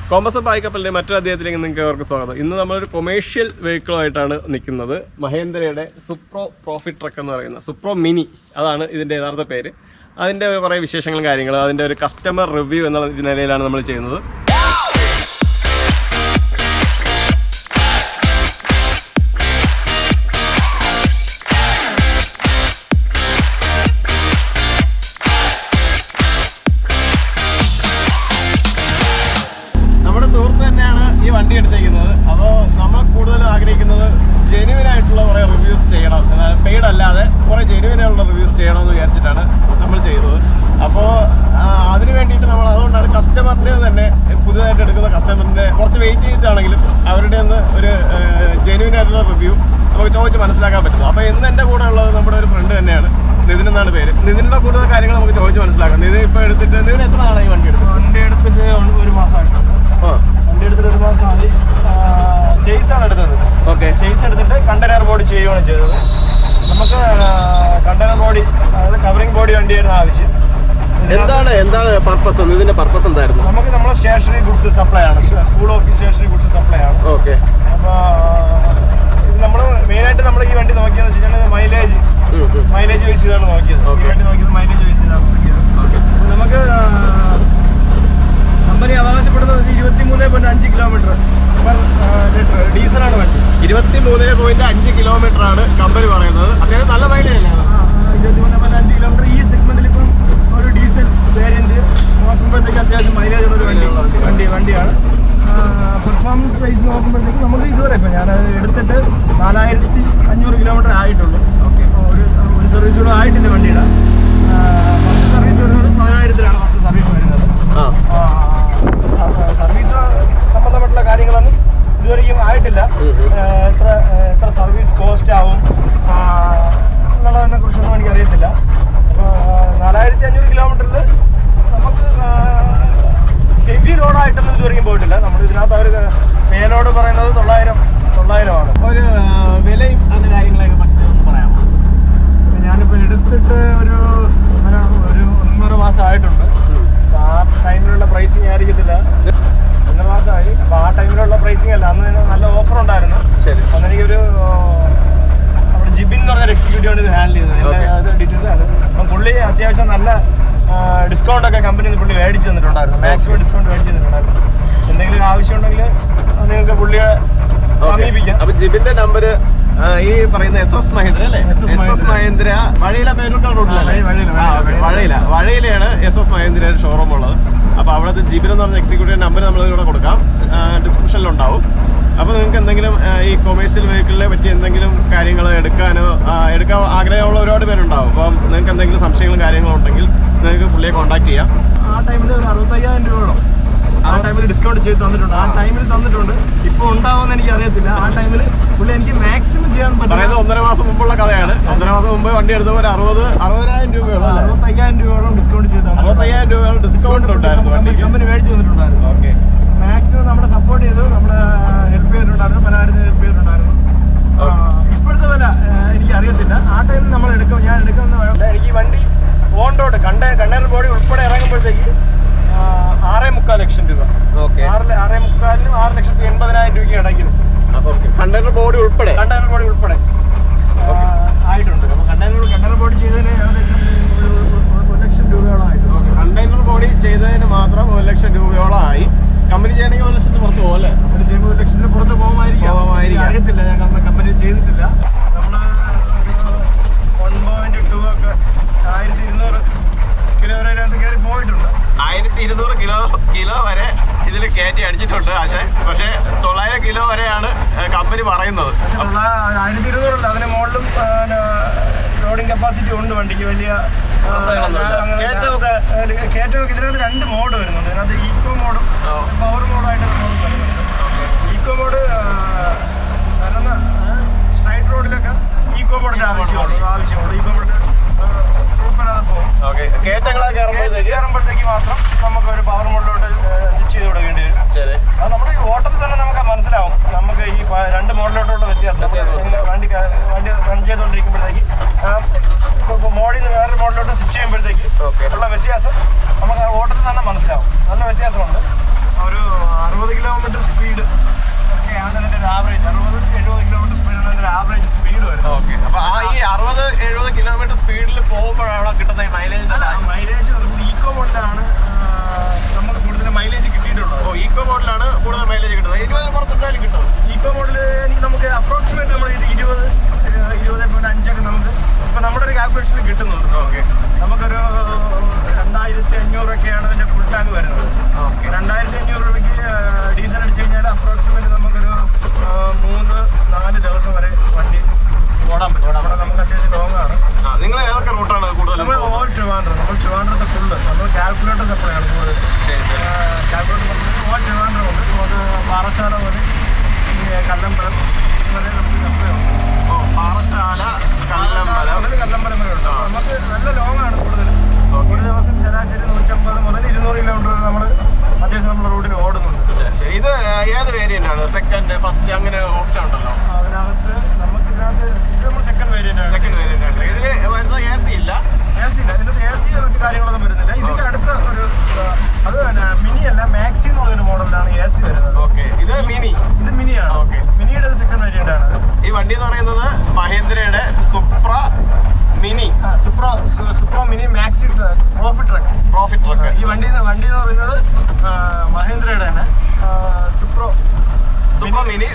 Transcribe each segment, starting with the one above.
കോമ്പസും പായ്ക്കപ്പലിൻ്റെ മറ്റൊരു അദ്ദേഹത്തിലേക്ക് നിങ്ങൾക്ക് അവർക്ക് സ്വാഗതം. ഇന്ന് നമ്മളൊരു കൊമേഴ്ഷ്യൽ വെഹിക്കിളുമായിട്ടാണ് നിൽക്കുന്നത്. മഹേന്ദ്രയുടെ സുപ്രോ പ്രോഫിറ്റ് ട്രക്ക് എന്ന് പറയുന്ന സുപ്രോ മിനി, അതാണ് ഇതിൻ്റെ യഥാർത്ഥ പേര്. അതിൻ്റെ കുറേ വിശേഷങ്ങളും കാര്യങ്ങളും, അതിൻ്റെ ഒരു കസ്റ്റമർ റിവ്യൂ എന്നുള്ള നിലയിലാണ് നമ്മൾ ചെയ്യുന്നത്. വണ്ടി എടുത്തേക്കുന്നത്. അപ്പോൾ നമ്മൾ കൂടുതലും ആഗ്രഹിക്കുന്നത് ജെന്യുവൻ ആയിട്ടുള്ള കുറേ റിവ്യൂസ് ചെയ്യണം, പെയ്ഡ് അല്ലാതെ കുറേ ജെന്യുവൻ ആയിട്ടുള്ള റിവ്യൂസ് ചെയ്യണമെന്ന് വിചാരിച്ചിട്ടാണ് നമ്മൾ ചെയ്തത്. അപ്പോൾ അതിന് വേണ്ടിയിട്ട് നമ്മൾ അതുകൊണ്ടാണ് കസ്റ്റമറിൻ്റെ തന്നെ പുതുതായിട്ട് എടുക്കുന്ന കസ്റ്റമറിൻ്റെ കുറച്ച് വെയിറ്റ് ചെയ്തിട്ടാണെങ്കിലും അവരുടെ ഒന്ന് ഒരു ജെന്യുവൻ ആയിട്ടുള്ള റിവ്യൂ നമുക്ക് ചോദിച്ച് മനസ്സിലാക്കാൻ പറ്റുന്നു. അപ്പോൾ ഇന്ന് എൻ്റെ കൂടെ ഉള്ളത് നമ്മുടെ ഒരു ഫ്രണ്ട് തന്നെയാണ്, നിതിൻ എന്നാണ് പേര്. നിതിൻ്റെ കൂടുതൽ കാര്യങ്ങൾ നമുക്ക് ചോദിച്ച് മനസ്സിലാക്കാം. നിതിൻ ഇപ്പോൾ എടുത്തിട്ട് നിതിൻ എത്ര നാളായി വണ്ടി എടുത്തത്? വണ്ടി എടുത്തിട്ട് 1 മാസമായിട്ടുണ്ട്. വണ്ടി എടുത്തിട്ട് 1 മാസമായി. ചേസാണ് എടുത്തത്. ഓക്കെ, ചേസ് എടുത്തിട്ട് കണ്ടെയ്നർ ബോഡി ചെയ്യുകയാണ് ചെയ്തത്. നമുക്ക് കണ്ടെയ്നർ ബോഡി, അതായത് കവറിംഗ് ബോഡി വണ്ടിയായിരുന്നു ആവശ്യം. എന്താണ് പർപ്പസ്? ഇതിന്റെ പർപ്പസ് എന്തായിരുന്നു? നമുക്ക് നമ്മളെ സ്റ്റേഷനറി ഗുഡ്സ് സപ്ലൈ ആണ്, school office stationery goods supply ആണ്. ഓക്കെ, അപ്പോൾ ഇത് നമ്മൾ മെയിനായിട്ട് നമ്മൾ ഈ വണ്ടി നോക്കിയെന്ന് വെച്ച് കഴിഞ്ഞാൽ മൈലേജ് ബേസ് ചെയ്താണ് നോക്കിയത്. ഈ വണ്ടി നോക്കിയത് മൈലേജ് ബേസ് ചെയ്താണ് നോക്കിയത്. നമുക്ക് കമ്പനി അവകാശപ്പെടുന്നത് 23.5 കിലോമീറ്റർ പെർ ലിറ്റർ ഡീസലാണ് വണ്ടി. 23.5 കിലോമീറ്റർ ആണ് കമ്പനി പറയുന്നത്. അത്യാവശ്യം നല്ല മൈലേജ് അല്ലേ? 23.5 കിലോമീറ്റർ. ഈ സെഗ്മെന്റിൽ ഇപ്പം ഒരു ഡീസൽ വേരിയന്റ് നോക്കുമ്പോഴത്തേക്ക് അത്യാവശ്യം മൈലേജ് ഉള്ള ഒരു വണ്ടിയാണ്. പെർഫോമൻസ് വൈസ് നോക്കുമ്പോഴത്തേക്ക് നമുക്ക് ഇതുവരെ ഇപ്പം ഞാൻ എടുത്തിട്ട് 4500 കിലോമീറ്റർ ആയിട്ടുള്ളൂ. ഓക്കെ, ഒരു സർവീസ് കൂടെ ആയിട്ടില്ല വണ്ടിയുടെ. ഫസ്റ്റ് സർവീസ് വരുന്നത് 10,000-ലാണ് ഫസ്റ്റ് സർവീസ് വരുന്നത്. സർവീസ് സംബന്ധമായിട്ടുള്ള കാര്യങ്ങളൊന്നും ഇതുവരെയും ആയിട്ടില്ല. എത്ര സർവീസ് കോസ്റ്റ് ആവും എന്നുള്ളതിനെ കുറിച്ചൊന്നും എനിക്കറിയത്തില്ല. അപ്പോൾ 4500 കിലോമീറ്ററിൽ നമുക്ക് ഹെവി ലോഡായിട്ടൊന്നും ഇതുവരെയും പോയിട്ടില്ല. നമ്മൾ ഇതിനകത്ത് അവർ പേലോഡ് പറയുന്നത് 900 ഒരു വിലയും അതിൻ്റെ കാര്യങ്ങളൊക്കെ പറ്റുമെന്ന് പറയാമോ? ഞാനിപ്പോൾ എടുത്തിട്ട് ഒരു 1.5 മാസമായിട്ടുണ്ട്. ആ ടൈമിലുള്ള പ്രൈസിങ് ആയിരിക്കത്തില്ല. 1 മാസമായി. അപ്പോൾ ആ ടൈമിലുള്ള പ്രൈസിങ് അല്ല, അന്ന് നല്ല ഓഫർ ഉണ്ടായിരുന്നു. ശരി, അന്ന് എനിക്കൊരു അവിടെ ജിബിൻ എന്ന് പറഞ്ഞൊരു എക്സിക്യൂട്ടീവാണ് ഇത് ഹാൻഡിൽ ചെയ്തത്. ഡീറ്റെയിൽസ് ആണ്. അപ്പം പുള്ളി അത്യാവശ്യം നല്ല ഡിസ്കൗണ്ട് ഒക്കെ കമ്പനി പുള്ളി മേടിച്ച് തന്നിട്ടുണ്ടായിരുന്നു. മാക്സിമം ഡിസ്കൗണ്ട് മേടിച്ച് തന്നിട്ടുണ്ടായിരുന്നു. എന്തെങ്കിലും ആവശ്യമുണ്ടെങ്കിൽ നിങ്ങൾക്ക് പുള്ളിയെ സമീപിക്കാം. അപ്പൊ ജിബിന്റെ നമ്പർ ഈ പറയുന്ന SS മഹീന്ദ്ര അല്ലേ? SS മഹീന്ദ്ര വഴിയില പേരൂർക്കാട് റോഡിലല്ലേ? വഴിയിലാണ് SS മഹീന്ദ്ര ഷോറൂം ഉള്ളത്. അപ്പോൾ അവിടുത്തെ ജിബിൻ എന്ന് പറഞ്ഞ എക്സിക്യൂട്ടീവ് നമ്പർ നമ്മൾ ഇവിടെ കൊടുക്കാം, ഡിസ്ക്രിപ്ഷനിലുണ്ടാവും. അപ്പോൾ നിങ്ങൾക്ക് എന്തെങ്കിലും ഈ കൊമേഴ്സ്യൽ വെഹിക്കിളിനെ പറ്റി എന്തെങ്കിലും കാര്യങ്ങൾ എടുക്കാൻ ആഗ്രഹമുള്ള ഒരുപാട് പേരുണ്ടാവും. അപ്പം നിങ്ങൾക്ക് എന്തെങ്കിലും സംശയങ്ങളും കാര്യങ്ങളും ഉണ്ടെങ്കിൽ നിങ്ങൾക്ക് പുള്ളിയെ കോൺടാക്ട് ചെയ്യാം. ആ ടൈമിൽ ഒരു 65,000 രൂപയോളം ആ ടൈമിൽ ഡിസ്കൗണ്ട് ചെയ്ത് തന്നിട്ടുണ്ട്. ആ ടൈമിൽ തന്നിട്ടുണ്ട്. ഇപ്പോൾ ഉണ്ടാവുമെന്ന് എനിക്ക് അറിയത്തില്ല. ആ ടൈമിൽ പുള്ളി എനിക്ക് മാക്സിമം ചെയ്യാൻ പറ്റും. പറയുന്നത് 1.5 മാസം മുമ്പുള്ള കഥയാണ്. 1.5 മാസം മുമ്പ് വണ്ടി എടുത്തപ്പോൾ 60,000 രൂപയോളം 65,000 രൂപയോളം ഡിസ്കൗണ്ട് ചെയ്ത് 65,000 രൂപയോളം ഡിസ്കൗണ്ട് ഉണ്ടായിരുന്നു വണ്ടി. കമ്പനി മേടിച്ച് തന്നിട്ടുണ്ടായിരുന്നു. ഓക്കെ, മാക്സിമം നമ്മളെ സപ്പോർട്ട് ചെയ്തു, നമ്മളെ ഹെൽപ്പ് ചെയ്തിട്ടുണ്ടായിരുന്നു. പലരും ഹെൽപ്പ് ചെയ്തിട്ടുണ്ടായിരുന്നു. ഇപ്പോഴത്തെ വില എനിക്ക് അറിയത്തില്ല. ആ ടൈമിൽ ഞാൻ എടുക്കുന്ന എനിക്ക് ഈ വണ്ടി ഓൺ റോഡ് കണ്ടെയ്നർ ബോഡി ഉൾപ്പെടെ ഇറങ്ങുമ്പോഴത്തേക്ക് 6.25 ലക്ഷം രൂപ. 6.25-നും 6,80,000 രൂപയ്ക്ക് ഇടയ്ക്കുന്നു. കണ്ടെയ്നർ ബോഡി ഉൾപ്പെടെ ആയിട്ടുണ്ട്. അപ്പോൾ കണ്ടെയ്നർ ബോഡി ചെയ്തതിന് ഏകദേശം 1 ലക്ഷം രൂപയോളം ആയിട്ടുണ്ട്. കണ്ടെയ്നർ ബോഡി ചെയ്തതിന് മാത്രം 1 ലക്ഷം രൂപയോളം ആയി. കമ്പനി ചെയ്യണമെങ്കിൽ 1 ലക്ഷത്തിന് പുറത്ത് പോകും അല്ലേ? 1 ലക്ഷത്തിന് പുറത്ത് പോകുമായിരിക്കും. അറിയത്തില്ല, ഞാൻ കമ്പനി ചെയ്തിട്ടില്ല. നമ്മൾ 1.2 ഒക്കെ 1200 കിലോ വരെ കയറി പോയിട്ടുണ്ട്. 1200 കിലോ വരെ ഇതിൽ കയറ്റി അടിച്ചിട്ടുണ്ട്. പക്ഷേ 900 കിലോ വരെയാണ് കമ്പനി പറയുന്നത്. 1200 അതിന് മുകളിലും ലോഡിംഗ് കപ്പാസിറ്റി ഉണ്ട് വണ്ടിക്ക്. വലിയ കയറ്റമൊക്കെ ഇതിനകത്ത് 2 മോഡ് വരുന്നുണ്ട്. ഇതിനകത്ത് ഈക്കോ മോഡും പവർ മോഡായിട്ട് ഈക്കോ മോഡ് വരുന്ന സ്ട്രൈറ്റ് റോഡിലൊക്കെ ഈക്കോ മോഡിന്റെ ആവശ്യമുണ്ട്. ഈക്കോ മോഡ് പോകും. കയറുമ്പോഴത്തേക്ക് മാത്രം നമുക്ക് ഒരു പവർ മോഡിലോട്ട് സ്വിച്ച് ചെയ്ത് കൊടുക്കേണ്ടി വരും. അത് നമ്മുടെ ഈ ഓട്ടത്തിൽ തന്നെ നമുക്ക് മനസ്സിലാവും. നമുക്ക് ഈ 2 മോഡിലോട്ടുള്ള വ്യത്യാസം വണ്ടി റൺ ചെയ്തുകൊണ്ടിരിക്കുമ്പോഴത്തേക്ക് മോഡിൽ നിന്ന് വേറൊരു മോഡിലോട്ട് സ്വിച്ച് ചെയ്യുമ്പോഴത്തേക്ക് ഉള്ള വ്യത്യാസം നമുക്ക് ഓട്ടത്തിൽ തന്നെ മനസ്സിലാവും. നല്ല വ്യത്യാസമുണ്ട്. ഒരു കാൽക്കുലേഷനിൽ കിട്ടുന്നുണ്ട്. നമുക്കൊരു 2500 ഇതിന്റെ ഫുൾ ടാങ്ക് വരുന്നത്. 2500 രൂപയ്ക്ക് ഡീസൽ അടിച്ചു കഴിഞ്ഞാൽ അപ്രോക്സിമേറ്റ് നമുക്കൊരു 3-4 ദിവസം വരെ വണ്ടി ഓടാൻ പറ്റും. നമുക്ക് അത്യാവശ്യം ലോങ് ആണ്. നിങ്ങൾ ഏതൊക്കെ റൂട്ടാണ് കൂടുതൽ? നമ്മൾ ഓൾ ട്രിവാൻഡ്രം, നമ്മൾ ട്രിവാൻഡ്രത്തെ ഫുള്ള് നമ്മൾ കാൽക്കുലേറ്റർ സപ്ലൈ ആണ് കൂടുതൽ. കാൽക്കുലേറ്റർ സപ്ലൈ ഓൾ ട്രിവാൻഡ്രം ഉണ്ട്. നമുക്ക് പാറശാല മുതൽ കല്ലമ്പലം വരെ നമുക്ക് സപ്ലൈ ഉണ്ട്. പാറശാല കല്ലമ്പലം വരെ ഉണ്ട്. നമുക്ക് നല്ല ലോങ് ആണ് കൂടുതൽ. ഒരു ദിവസം ശരാശരി 150 മുതൽ 200 കിലോമീറ്റർ നമ്മൾ അത്യാവശ്യം നമ്മുടെ റൂട്ടിൽ ഓടുന്നുണ്ട്. ഇത് ഏത് വേരിയന്റ് ആണ്? സെക്കൻഡ്, ഫസ്റ്റ് അങ്ങനെ ഓപ്ഷൻ ഉണ്ടല്ലോ അതിനകത്ത്? നമുക്ക് ഇതിനകത്ത് നമ്മൾ സെക്കൻഡ് വേരിയന്റ് ആണ്. ഇതിൽ വരുന്ന AC ഇല്ല. ഇതിന്റെ AC മറ്റു കാര്യങ്ങളൊന്നും വരുന്നില്ല. ഇതിന്റെ അടുത്ത ഒരു അത് മിനി അല്ല, മാക്സി എന്ന് പറഞ്ഞൊരു മോഡലാണ് AC വരുന്നത്. ഇത് മിനിയാണ്. മിനിയുടെ ഒരു സെക്കൻഡ് വേരിയന്റ് ആണ്. ഈ വണ്ടി എന്ന് പറയുന്നത് മഹീന്ദ്രയുടെ Supro mini, Supro mini maxi profit truck. ഈ വണ്ടി എന്ന് പറയുന്നത് മഹീന്ദ്രയുടെ ആണ്. സുപ്രോ മിനി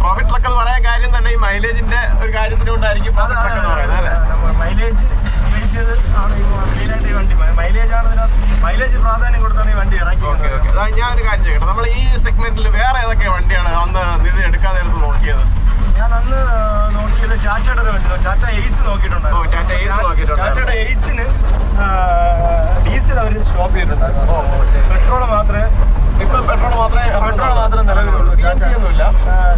പ്രോഫിറ്റ് ട്രക്ക് എന്ന് പറയാൻ കാര്യം തന്നെ ഈ മൈലേജിന്റെ ഒരു കാര്യത്തിന് കൊണ്ടായിരിക്കും മൈലേജ് ബേസ് ചെയ്ത് ആണ് മെയിനായിട്ട് ഈ വണ്ടി. മൈലേജ് പ്രാധാന്യം കൊടുത്താണ് ഈ വണ്ടി ഇറക്കിയത്. ഞാൻ ഒരു കാര്യം ചെയ്യട്ടെ, നമ്മൾ ഈ സെഗ്മെന്റിൽ വേറെ ഏതൊക്കെ വണ്ടിയാണ് അന്ന് ഇത് എടുക്കാതെ എടുത്ത് നോക്കിയത്? ഞാൻ അന്ന് നോക്കിയത് ടാറ്റയുടെ ഒരു വണ്ടി, ടാറ്റ എയ്സ് നോക്കിയിട്ടുണ്ടായിരുന്നു. ടാറ്റയുടെ എയ്സിന് ഡീസൽ അവർ സ്റ്റോപ്പ് ചെയ്തിട്ടുണ്ടായിരുന്നു. പെട്രോൾ മാത്രമേ നിലവിലുള്ളൂ.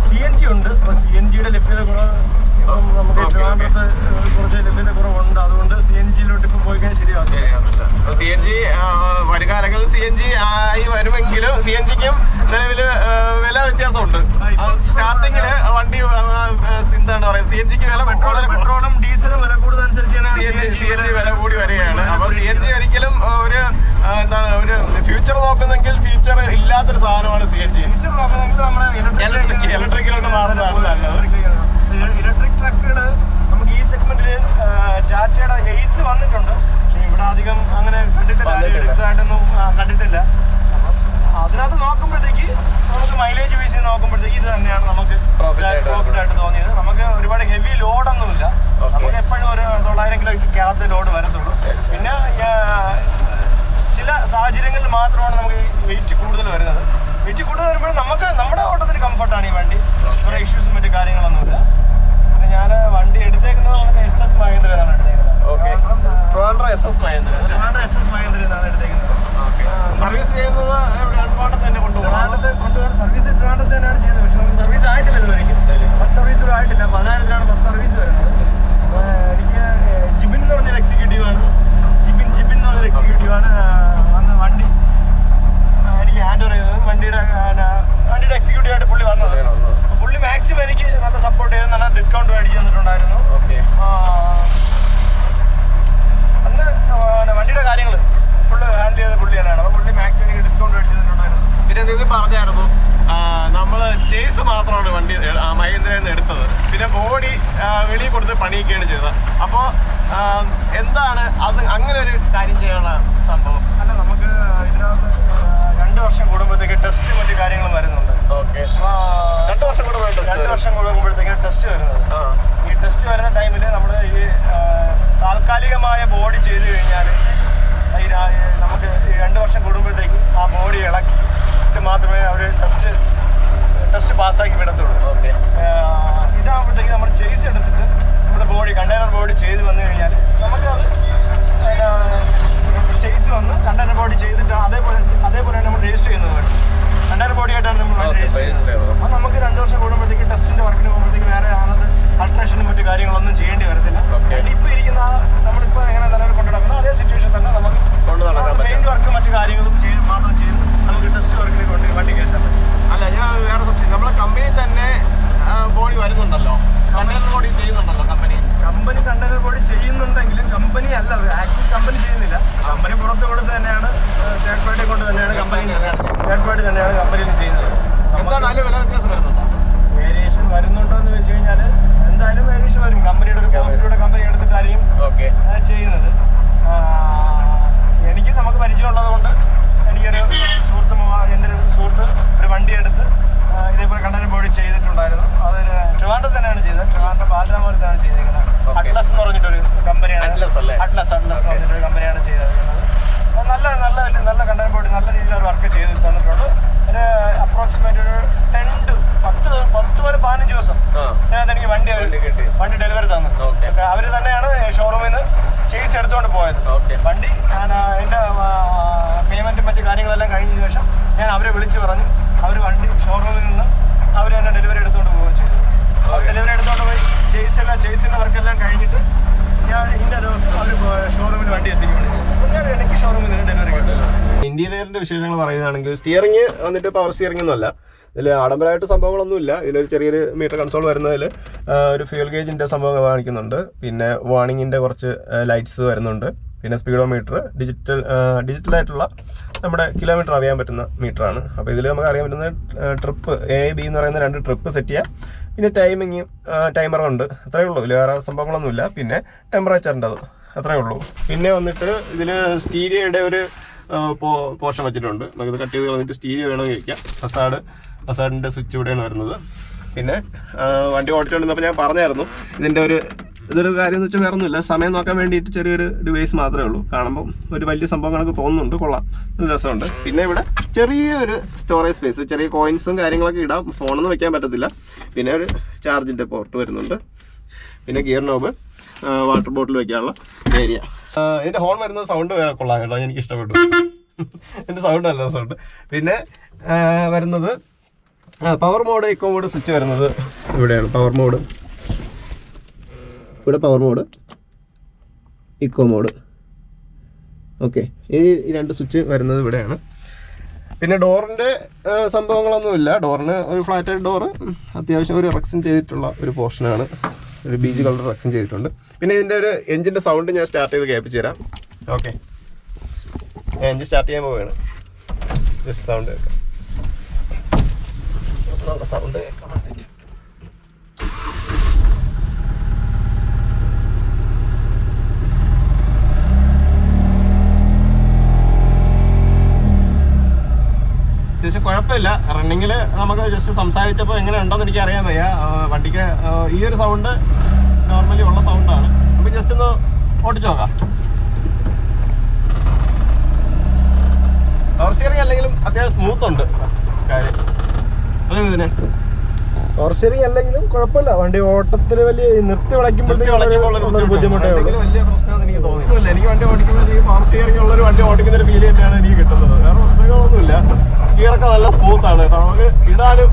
CNG ഉണ്ട്. അപ്പോൾ CNGയുടെ ലഭ്യത കുറവ്. ഇപ്പം നമുക്ക് ട്രിവാൻഡ്രത്ത് കുറച്ച് ലഭ്യത കുറവുണ്ട്. അതുകൊണ്ട് CNGയിലോട്ട് ഇപ്പം പോയി കഴിഞ്ഞാൽ ശരിയാവില്ല. CNG വരുകാലങ്ങളിൽ CNG ആയി വരുമെങ്കിലും CNGക്കും നിലവിൽ വില വ്യത്യാസമുണ്ട്. സ്റ്റാർട്ടിങ്ങില് വണ്ടി എന്താണ് പറയുക, CNGക്ക് വില പെട്രോളും ഡീസലും വില കൂടുതലനുസരിച്ചാണ് CNG വില കൂടി വരികയാണ്. അപ്പോൾ CNG ഒരിക്കലും ഒരു എന്താണ് ഒരു ഫ്യൂച്ചർ നോക്കുന്നെങ്കിൽ ഫ്യൂച്ചർ ഇല്ലാത്തൊരു സാധനമാണ് CNG. ഫ്യൂച്ചർ നോക്കുന്നെങ്കിൽ നമ്മൾ ഇലക്ട്രിക്കിലോട്ട് മാറുന്നതാണ് നല്ലത്. ഇലക്ട്രിക് ട്രക്കുകൾ നമുക്ക് ഈ സെഗ്മെന്റിൽ ടാറ്റയുടെ എയ്സ് വന്നിട്ടുണ്ട്. പക്ഷേ ഇവിടെ അധികം അങ്ങനെ കണ്ടിട്ടില്ല, എടുത്തതായിട്ടൊന്നും കണ്ടിട്ടില്ല. അതിനകത്ത് നോക്കുമ്പോഴത്തേക്ക് നമുക്ക് മൈലേജ് ബേസ് നോക്കുമ്പോഴത്തേക്ക് ഇത് തന്നെയാണ് നമുക്ക് പ്രോഫിറ്റ് ആയിട്ട് തോന്നിയത്. നമുക്ക് ഒരുപാട് ഹെവി ലോഡൊന്നുമില്ല. നമുക്ക് എപ്പോഴും ഒരു 900 കിലോയ്ക്കകത്ത് ലോഡ് വരത്തുള്ളൂ. പിന്നെ ചില സാഹചര്യങ്ങളിൽ മാത്രമാണ് നമുക്ക് വെയിറ്റ് കൂടുതൽ വരുന്നത്. വെയിറ്റ് കൂടുതൽ വരുമ്പോൾ നമുക്ക് നമ്മുടെ ഓട്ടത്തിന് കംഫർട്ടാണ് ഈ വണ്ടി. കുറേ ഇഷ്യൂസും മറ്റു കാര്യങ്ങളൊന്നുമില്ല. പിന്നെ ഞാൻ വണ്ടി എടുത്തേക്കുന്നത് നമുക്ക് SS മഹീന്ദ്ര എന്നാണ് എടുത്തേക്കുന്നത്. SS മഹീന്ദ്ര എന്നാണ് എടുത്തേക്കുന്നത്. സർവീസ് ചെയ്യുന്നത് ട്രിവാൻഡ്രത്ത് തന്നെ കൊണ്ടുപോകണം. സർവീസ് ട്രിവാൻഡ്രത്ത് തന്നെയാണ് ചെയ്യുന്നത്. പക്ഷെ നമുക്ക് സർവീസ് ആയിട്ടില്ല ഇതുവരെയ്ക്കും. ബസ് സർവീസ് ആയിട്ടില്ല. 10,000-ലാണ് ബസ് സർവീസ് വരുന്നത്. എനിക്ക് ജിബിൻ എന്ന് പറഞ്ഞൊരു എക്സിക്യൂട്ടീവാണ്. ജിബിൻ എന്ന് പറഞ്ഞൊരു എക്സിക്യൂട്ടീവാണ് വന്ന് വണ്ടി എനിക്ക് ഹാൻഡ് ഓവർ ചെയ്തത്. വണ്ടിയുടെ എക്സിക്യൂട്ടീവായിട്ട് പുള്ളി വന്നത്. പുള്ളി മാക്സിമം എനിക്ക് നല്ല സപ്പോർട്ട് ചെയ്ത് നല്ല ഡിസ്കൗണ്ട് മേടിച്ച് തന്നിട്ടുണ്ടായിരുന്നു. അന്ന് വണ്ടിയുടെ കാര്യങ്ങൾ ഫുള്ള് ഹാൻഡിൽ ചെയ്ത പുള്ളി തന്നെയാണ്. അപ്പോൾ പുള്ളി മാക്സിമം എനിക്ക് ഡിസ്കൗണ്ട് മേടിച്ച് തന്നിട്ടുണ്ടായിരുന്നു. പിന്നെ നിങ്ങൾ പറഞ്ഞായിരുന്നു നമ്മൾ ചേസ് മാത്രമാണ് വണ്ടി മഹീന്ദ്രയിൽ നിന്ന് എടുത്തത്. പിന്നെ ബോഡി വെളിയിൽ കൊടുത്ത് പണിയൊക്കെയാണ് ചെയ്തത്. അപ്പോൾ എന്താണ് അത് അങ്ങനെ ഒരു കാര്യം ചെയ്യാനുള്ള സംഭവം? അല്ല, നമുക്ക് ഇതിനകത്ത് 2 വർഷം കൂടുമ്പോഴത്തേക്ക് ടെസ്റ്റ് മറ്റു കാര്യങ്ങളും വരുന്നുണ്ട്. 2 വർഷം കൂടുമ്പോഴത്തേക്ക് ടെസ്റ്റ് വരുന്നത്. ഈ ടെസ്റ്റ് വരുന്ന ടൈമിൽ നമ്മൾ ഈ താൽക്കാലികമായ ബോഡി ചെയ്ത് കഴിഞ്ഞാൽ നമുക്ക് 2 വർഷം കൂടുമ്പോഴത്തേക്ക് ആ ബോഡി ഇളക്കിയിട്ട് മാത്രമേ അവർ ടെസ്റ്റ് പാസ്സാക്കി വിടത്തുള്ളൂ. ഇതാകുമ്പോഴത്തേക്ക് നമ്മൾ ചേസ് എടുത്തിട്ട് നമ്മുടെ കണ്ടെയ്നർ ബോഡി ചെയ്ത് വന്നു കഴിഞ്ഞാൽ നമുക്കത് ചേസ് വന്ന് കണ്ടെയ്നർ ബോഡി ചെയ്തിട്ട് അതേപോലെ നമ്മൾ രജിസ്റ്റർ ചെയ്യുന്നത് വേണം. കണ്ടെയ്നർ ബോഡിയായിട്ടാണ് നമ്മൾ രജിസ്റ്റർ ചെയ്യുന്നത്. അപ്പോൾ നമുക്ക് 2 വർഷം കൂടുമ്പോഴത്തേക്ക് ടെസ്റ്റിൻ്റെ വർക്കിന് പോകുമ്പോഴത്തേക്ക് വേറെ അതിനകത്ത് അൾട്രേഷനും മറ്റു കാര്യങ്ങളൊന്നും ചെയ്യേണ്ടി വരത്തില്ല. ഇപ്പോൾ ഇരിക്കുന്ന നമ്മളിപ്പോൾ എങ്ങനെ നിലവിൽ കൊണ്ടു നടക്കുന്ന അതേ സിറ്റുവേഷൻ തന്നെ നമുക്ക് പെയിന്റ് വർക്ക് മറ്റു കാര്യങ്ങളും മാത്രം ചെയ്ത് നമുക്ക് ടെസ്റ്റ് വർക്കിലേക്ക് വണ്ടി കയറ്റാൻ പറ്റും. അല്ല, ഞാൻ വേറെ സംശയം, നമ്മളെ കമ്പനി തന്നെ ബോഡി വരുന്നുണ്ടല്ലോ, കണ്ടെയ്നർ ബോഡി ചെയ്യുന്നുണ്ടല്ലോ കമ്പനി കണ്ടെയ്നർ ബോഡി ചെയ്യുന്നുണ്ടെങ്കിലും കമ്പനി അല്ല, ആക്ച്വലി കമ്പനി ചെയ്യുന്നില്ല. കമ്പനി പുറത്ത് കൊടുത്ത് തന്നെയാണ്, തേർഡ് പാർട്ടി കൊണ്ട് തന്നെയാണ് കമ്പനിയിൽ ചെയ്യുന്നത്. എന്താണ് അതിൽ വില വ്യത്യാസം വരുന്നുണ്ടോ? വേരിയേഷൻ വരുന്നുണ്ടോ എന്ന് വെച്ച് കഴിഞ്ഞാൽ എന്തായാലും വേരിയേഷൻ വരും. കമ്പനിയുടെ ഒരു പ്രോഫിറ്റിലൂടെ കമ്പനി എടുത്തിട്ടായിരിക്കും ചെയ്യുന്നത്. നമുക്ക് പരിചയമുള്ളത് കൊണ്ട് എനിക്കൊരു എൻ്റെ ഒരു സുഹൃത്ത് ഒരു വണ്ടി എടുത്ത് ഇതേപോലെ കണ്ടെയ്നർ ബോഡി ചെയ്തിട്ടുണ്ടായിരുന്നു. അതൊരു ട്രിവാൻഡ്രത്ത് തന്നെയാണ് ചെയ്തത്. ട്രിവാൻഡ്രം ബാലരാമപുരത്താണ് ചെയ്തേക്കുന്നത്. പോയത്. വണ്ടി ഞാൻ എൻ്റെ പേയ്മെൻറ്റും മറ്റു കാര്യങ്ങളെല്ലാം കഴിഞ്ഞ ശേഷം ഞാൻ അവരെ വിളിച്ച് പറഞ്ഞു. അവർ വണ്ടി ഷോറൂമിൽ നിന്ന് അവർ തന്നെ ഡെലിവറി എടുത്തുകൊണ്ട് പോവുകയും ചെയ്തു. ഡെലിവറി എടുത്തുകൊണ്ട് പോയി ചേസിൻ്റെ വർക്കെല്ലാം കഴിഞ്ഞിട്ട് ഞാൻ ഇന്ന ദിവസം അവർ ഷോറൂമിൽ വണ്ടി എത്തിക്കുകയാണ്. ഞാൻ എനിക്ക് ഷോറൂമിൽ നിന്ന് ഡെലിവറി കിട്ടും. ഇന്റീരിയറിന്റെ വിശേഷങ്ങൾ പറയുകയാണെങ്കിൽ സ്റ്റിയറിംഗ് വന്നിട്ട് പവർ സ്റ്റിയറിംഗ് ഒന്നുമല്ല. ഇതിൽ ആഡംബരമായിട്ട് സംഭവങ്ങളൊന്നുമില്ല. ഇതിലൊരു ചെറിയൊരു മീറ്റർ കൺസോൾ വരുന്നതിൽ ഒരു ഫ്യൂൽ ഗേജിൻ്റെ സംഭവം കാണിക്കുന്നുണ്ട്. പിന്നെ വാർണിങ്ങിൻ്റെ കുറച്ച് ലൈറ്റ്സ് വരുന്നുണ്ട്. പിന്നെ സ്പീഡോമീറ്റർ ഡിജിറ്റലായിട്ടുള്ള നമ്മുടെ കിലോമീറ്റർ അറിയാൻ പറ്റുന്ന മീറ്ററാണ്. അപ്പോൾ ഇതിൽ നമുക്ക് അറിയാൻ പറ്റുന്ന ട്രിപ്പ് A, B എന്ന് പറയുന്ന 2 ട്രിപ്പ് സെറ്റ് ചെയ്യാം. പിന്നെ ടൈമറുണ്ട്. അത്രയേ ഉള്ളൂ. ഇതിൽ വേറെ സംഭവങ്ങളൊന്നുമില്ല. പിന്നെ ടെമ്പറേച്ചറിൻ്റെ അത് അത്രയേ ഉള്ളൂ. പിന്നെ വന്നിട്ട് ഇതിൽ സ്റ്റീരിയോയുടെ ഒരു പോർഷൻ വെച്ചിട്ടുണ്ട്. നമുക്കിത് കട്ട് ചെയ്ത് കളഞ്ഞിട്ട് സ്റ്റീരിയോ വേണമെങ്കിൽ വയ്ക്കാം. ഫസാഡിൻ്റെ സ്വിച്ച് ഇവിടെയാണ് വരുന്നത്. പിന്നെ വണ്ടി ഓടിച്ചുകൊണ്ടിരുന്നപ്പോൾ ഞാൻ പറഞ്ഞായിരുന്നു ഇതൊരു കാര്യം എന്ന് വെച്ചാൽ വേറെ ഒന്നുമില്ല, സമയം നോക്കാൻ വേണ്ടിയിട്ട് ചെറിയൊരു ഡിവൈസ് മാത്രമേ ഉള്ളൂ. കാണുമ്പോൾ ഒരു വലിയ സംഭവം കണക്ക് തോന്നുന്നുണ്ട്, കൊള്ളാം, നല്ല രസമുണ്ട്. പിന്നെ ഇവിടെ ചെറിയൊരു സ്റ്റോറേജ് സ്പേസ്, ചെറിയ കോയിൻസും കാര്യങ്ങളൊക്കെ ഇടാം. ഫോണൊന്നും വെക്കാൻ പറ്റത്തില്ല. പിന്നെ ഒരു ചാർജിൻ്റെ പോർട്ട് വരുന്നുണ്ട്. പിന്നെ ഗിയർ നോബ്, വാട്ടർ ബോട്ടിൽ വെക്കാനുള്ള ഏരിയ. ഇതിൻ്റെ ഹോൺ വരുന്നത് സൗണ്ട് കൊള്ളാം കേട്ടോ, എനിക്ക് ഇഷ്ടപ്പെട്ടു. എൻ്റെ സൗണ്ട് നല്ല രസമുണ്ട്. പിന്നെ വരുന്നത് power mode, eco mode switch വരുന്നത് ഇവിടെയാണ്. പവർ മോഡ് ഇവിടെ, power mode, eco mode. Okay, ഈ 2 സ്വിച്ച് വരുന്നത് ഇവിടെയാണ്. പിന്നെ ഡോറിൻ്റെ സംഭവങ്ങളൊന്നുമില്ല. ഡോറിന് ഒരു ഫ്ലാറ്റ് ഡോറ്, അത്യാവശ്യം ഒരു റെക്സിൻ ചെയ്തിട്ടുള്ള ഒരു പോർഷനാണ്. ഒരു ബീച്ച് കളർ റെക്സിൻ ചെയ്തിട്ടുണ്ട്. പിന്നെ ഇതിൻ്റെ ഒരു എഞ്ചിൻ്റെ സൗണ്ട് ഞാൻ സ്റ്റാർട്ട് ചെയ്ത് കേൾപ്പിച്ച് തരാം. ഓക്കെ, എഞ്ചിൻ സ്റ്റാർട്ട് ചെയ്യാൻ പോവുകയാണ്. ജസ്റ്റ് സൗണ്ട് കേൾക്കാം. സൗണ്ട് കേൾക്കാൻ വേണ്ടിയിട്ട് അത്യാവശ്യം കുഴപ്പമില്ല. റണ്ണിങ്ങിൽ നമുക്ക് ജസ്റ്റ് സംസാരിച്ചപ്പോൾ എങ്ങനെ ഉണ്ടെന്ന് എനിക്ക് അറിയാൻ വയ്യ. വണ്ടിക്ക് ഈ ഒരു സൗണ്ട് നോർമലി ഉള്ള സൗണ്ടാണ്. നമുക്ക് ജസ്റ്റ് ഒന്ന് ഓടിച്ചു നോക്കാം. പവർ സ്റ്റിയറിംഗ് അല്ലെങ്കിലും അത്യാവശ്യം സ്മൂത്ത് ഉണ്ട് കാര്യം. അതെന്തിനെ പവർ സ്റ്റിയറിംഗ് അല്ലെങ്കിലും കുഴപ്പമില്ല. വണ്ടി ഓട്ടത്തിൽ വലിയ നിർത്തി വിളയ്ക്കുമ്പോഴത്തേക്കും ബുദ്ധിമുട്ടേ ഉള്ളൂ. വലിയ പ്രശ്നമൊന്നും എനിക്ക് തോന്നുന്നില്ല. എനിക്ക് വണ്ടി ഓടിക്കുമ്പോഴത്തേക്ക് പവർ സ്റ്റിയറിംഗ് ഉള്ളൊരു വണ്ടി ഓടിക്കുന്ന ഒരു ഫീൽ തന്നെയാണ് എനിക്ക് കിട്ടുന്നത്. വേറെ പ്രശ്നങ്ങളൊന്നുമില്ല. ഗിയറൊക്കെ നല്ല സ്മൂത്താണ് കേട്ടോ. നമുക്ക് ഇടാനും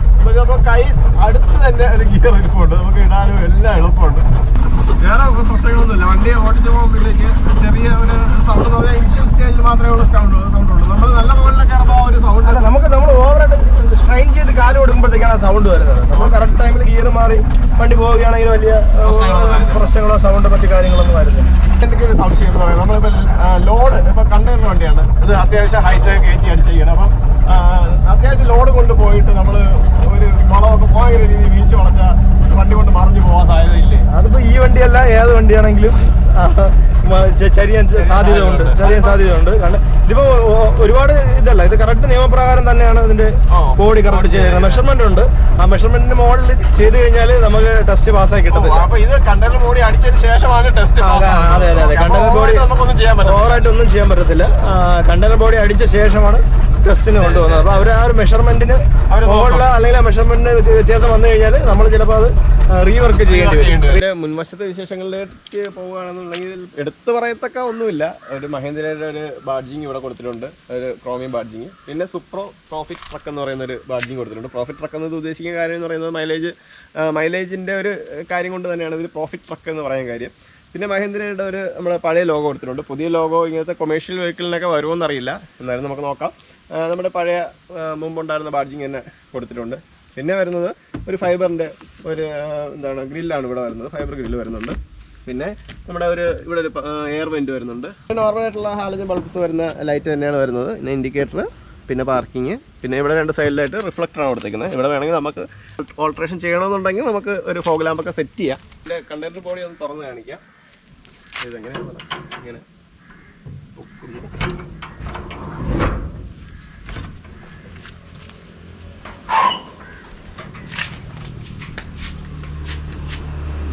കൈ അടുത്ത് തന്നെ ഒരു ഗിയർ ഇരിപ്പുണ്ട്. നമുക്ക് ഇടാനും എല്ലാം എളുപ്പമുണ്ട്. വേറെ പ്രശ്നങ്ങളൊന്നുമില്ല. വണ്ടി ഓടിച്ചു പോകുമ്പോഴേക്ക് ചെറിയ ഒരു സൗണ്ട് തോന്നിയ ഇനിഷ്യൽ സ്റ്റേജിൽ മാത്രമേ ഉള്ളൂ സൗണ്ട് ഉള്ളൂ. നമ്മൾ നല്ല റോഡിലൊക്കെ ഇറങ്ങുമ്പോൾ ഒരു സൗണ്ട് അല്ല, നമ്മൾ ഓവറായിട്ട് സ്ട്രെയിൻ ചെയ്ത് കാല് കൊടുക്കുമ്പോഴത്തേക്കാണ് ആ സൗണ്ട് വരുന്നത്. നമ്മൾ കറക്റ്റ് ടൈമിൽ ഗിയർ മാറി വണ്ടി പോവുകയാണെങ്കിൽ വലിയ പ്രശ്നങ്ങളോ സൗണ്ടോ മറ്റു കാര്യങ്ങളൊന്നും വരുന്നില്ല. എനിക്കൊരു സംശയം എന്ന് പറയുന്നത്, നമ്മളിപ്പോൾ ലോഡ് ഇപ്പോൾ കണ്ടെയ്നർ വണ്ടിയാണ്, ഇത് അത്യാവശ്യം ഹൈറ്റ് കയറ്റി അടിച്ച് ചെയ്യണം. അപ്പം അത്യാവശ്യം ലോഡ് കൊണ്ടുപോയിട്ട് നമ്മൾ ഒരു വളമൊക്കെ പോയ രീതിയിൽ വീഴ്ച വളച്ചാൽ വണ്ടി കൊണ്ട് മറിഞ്ഞു പോകാൻ സാധ്യതയില്ലേ? അതിപ്പോൾ ഈ വണ്ടിയല്ല, ഏത് വണ്ടിയാണെങ്കിലും ചെറിയ സാധ്യതയുണ്ട്. കാരണം ഇതിപ്പോ ഒരുപാട് ഇതല്ല, ഇത് കറക്റ്റ് നിയമപ്രകാരം തന്നെയാണ് ഇതിന്റെ ബോഡി കറക്റ്റ് ചെയ്യുന്നത്. മെഷർമെന്റ് ഉണ്ട്. ആ മെഷർമെന്റിന്റെ മോഡൽ ചെയ്ത് കഴിഞ്ഞാൽ നമുക്ക് ടെസ്റ്റ് പാസ്സായി കിട്ടത്തില്ല. അപ്പൊ ഇത് കണ്ടെയ്നർ ബോഡി അടിച്ചതിന് ശേഷമാണ് ടെസ്റ്റ്. അതെ. കണ്ടെയ്നർ ബോഡി ഓവറായിട്ട് ഒന്നും ചെയ്യാൻ പറ്റത്തില്ല. കണ്ടെയ്നർ ബോഡി അടിച്ച ശേഷമാണ് ടെസ്റ്റിന് കൊണ്ടുപോകുന്നത്. അപ്പൊ അവർ ആ ഒരു മെഷർമെന്റിന് മോഡൽ അല്ലെങ്കിൽ ആ മെഷർമെന്റിന് വ്യത്യാസം വന്നു കഴിഞ്ഞാൽ നമ്മൾ ചിലപ്പോൾ അത് റീവർക്ക് ചെയ്യേണ്ടി വരും. പിന്നെ മുൻവശത്തെ വിശേഷങ്ങളിലേക്ക് പോവുകയാണെന്നുണ്ടെങ്കിൽ എടുത്തു പറയത്തക്ക ഒന്നുമില്ല. ഒരു മഹീന്ദ്രയുടെ ഒരു ബാഡ്ജിങ് ഇവിടെ കൊടുത്തിട്ടുണ്ട്, ഒരു ക്രോമിയം ബാഡ്ജിങ്. പിന്നെ സുപ്രോ പ്രോഫിറ്റ് ട്രക്ക് എന്ന് പറയുന്ന ഒരു ബാഡ്ജിങ് കൊടുത്തിട്ടുണ്ട്. പ്രോഫിറ്റ് ട്രക്ക് എന്നത് ഉദ്ദേശിക്കുന്ന കാര്യം എന്ന് പറയുന്നത് മൈലേജിൻ്റെ ഒരു കാര്യം കൊണ്ട് തന്നെയാണ് ഇതിൽ പ്രോഫിറ്റ് ട്രക്ക് എന്ന് പറയാൻ കാര്യം. പിന്നെ മഹീന്ദ്രയുടെ ഒരു നമ്മുടെ പഴയ ലോഗോ കൊടുത്തിട്ടുണ്ട്. പുതിയ ലോഗോ ഇങ്ങനത്തെ കൊമേഴ്ഷ്യൽ വെഹിക്കിളിനൊക്കെ വരുമോയെന്നറിയില്ല, എന്നാലും നമുക്ക് നോക്കാം. നമ്മുടെ പഴയ മുമ്പുണ്ടായിരുന്ന ബാഡ്ജിങ് തന്നെ കൊടുത്തിട്ടുണ്ട്. പിന്നെ വരുന്നത് ഒരു ഫൈബറിൻ്റെ ഒരു ഗ്രില്ലാണ് ഇവിടെ വരുന്നത്. ഫൈബർ ഗ്രില്ല് വരുന്നുണ്ട്. പിന്നെ നമ്മുടെ ഇവിടെ ഒരു എയർ വെൻറ്റ് വരുന്നുണ്ട്. നോർമലായിട്ടുള്ള ഹാലജൻ ബൾബ്സ് വരുന്ന ലൈറ്റ് തന്നെയാണ് വരുന്നത്. പിന്നെ ഇൻഡിക്കേറ്റർ, പിന്നെ പാർക്കിങ്, പിന്നെ ഇവിടെ 2 സൈഡിലായിട്ട് റിഫ്ലക്ടറാണ് കൊടുത്തേക്കുന്നത്. ഇവിടെ വേണമെങ്കിൽ നമുക്ക് ഓൾട്രേഷൻ ചെയ്യണമെന്നുണ്ടെങ്കിൽ നമുക്ക് ഒരു ഫോഗ് ലാമ്പൊക്കെ സെറ്റ് ചെയ്യാം. പിന്നെ കണ്ടെയ്നർ ബോഡി ഒന്ന് തുറന്ന് കാണിക്കാം. ഇതെങ്ങനെയാണ് ഇങ്ങനെ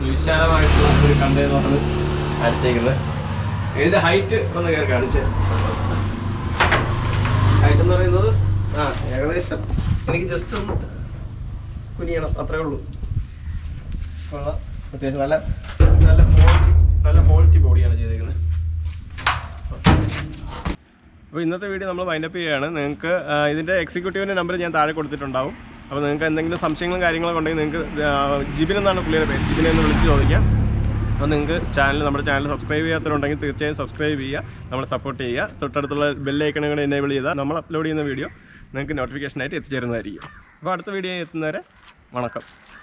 വിശാലമായിട്ടുള്ള ഒരു കണ്ടെയ്നറാണ് അടിച്ചേക്കുന്നത്. ഇതിൻ്റെ ഹൈറ്റ് ഒന്ന് കയറി കാണിച്ച്. ഹൈറ്റ് എന്ന് പറയുന്നത് ഏകദേശം എനിക്ക് ജസ്റ്റ് ഒന്ന് കുനിയണം, അത്രേ ഉള്ളൂ. അത്യാവശ്യം നല്ല ക്വാളിറ്റി ബോഡിയാണ് ചെയ്തേക്കുന്നത്. അപ്പോൾ ഇന്നത്തെ വീഡിയോ നമ്മൾ വൈൻഡപ്പ് ചെയ്യുകയാണ്. നിങ്ങൾക്ക് ഇതിൻ്റെ എക്സിക്യൂട്ടീവിൻ്റെ നമ്പർ ഞാൻ താഴെ കൊടുത്തിട്ടുണ്ടാവും. അപ്പോൾ നിങ്ങൾക്ക് എന്തെങ്കിലും സംശയങ്ങളും കാര്യങ്ങളൊക്കെ ഉണ്ടെങ്കിൽ നിങ്ങൾക്ക് ജിബിൻ എന്നാണ് പുള്ളിയുടെ പേര്, ജിബിനെ ഒന്ന് വിളിച്ച് ചോദിക്കാം. അപ്പോൾ നിങ്ങൾക്ക് നമ്മുടെ ചാനൽ സബ്സ്ക്രൈബ് ചെയ്യാത്തവരുണ്ടെങ്കിൽ തീർച്ചയായും സബ്സ്ക്രൈബ് ചെയ്യുക, നമ്മളെ സപ്പോർട്ട് ചെയ്യുക. തൊട്ടടുത്തുള്ള ബെല്ലൈക്കണും കൂടെ എനേബിൾ ചെയ്താൽ നമ്മൾ അപ്ലോഡ് ചെയ്യുന്ന വീഡിയോ നിങ്ങൾക്ക് നോട്ടിഫിക്കേഷനായിട്ട് എത്തിച്ചേരുന്നതായിരിക്കും. അപ്പോൾ അടുത്ത വീഡിയോ എത്തുന്നവരെ വണക്കം.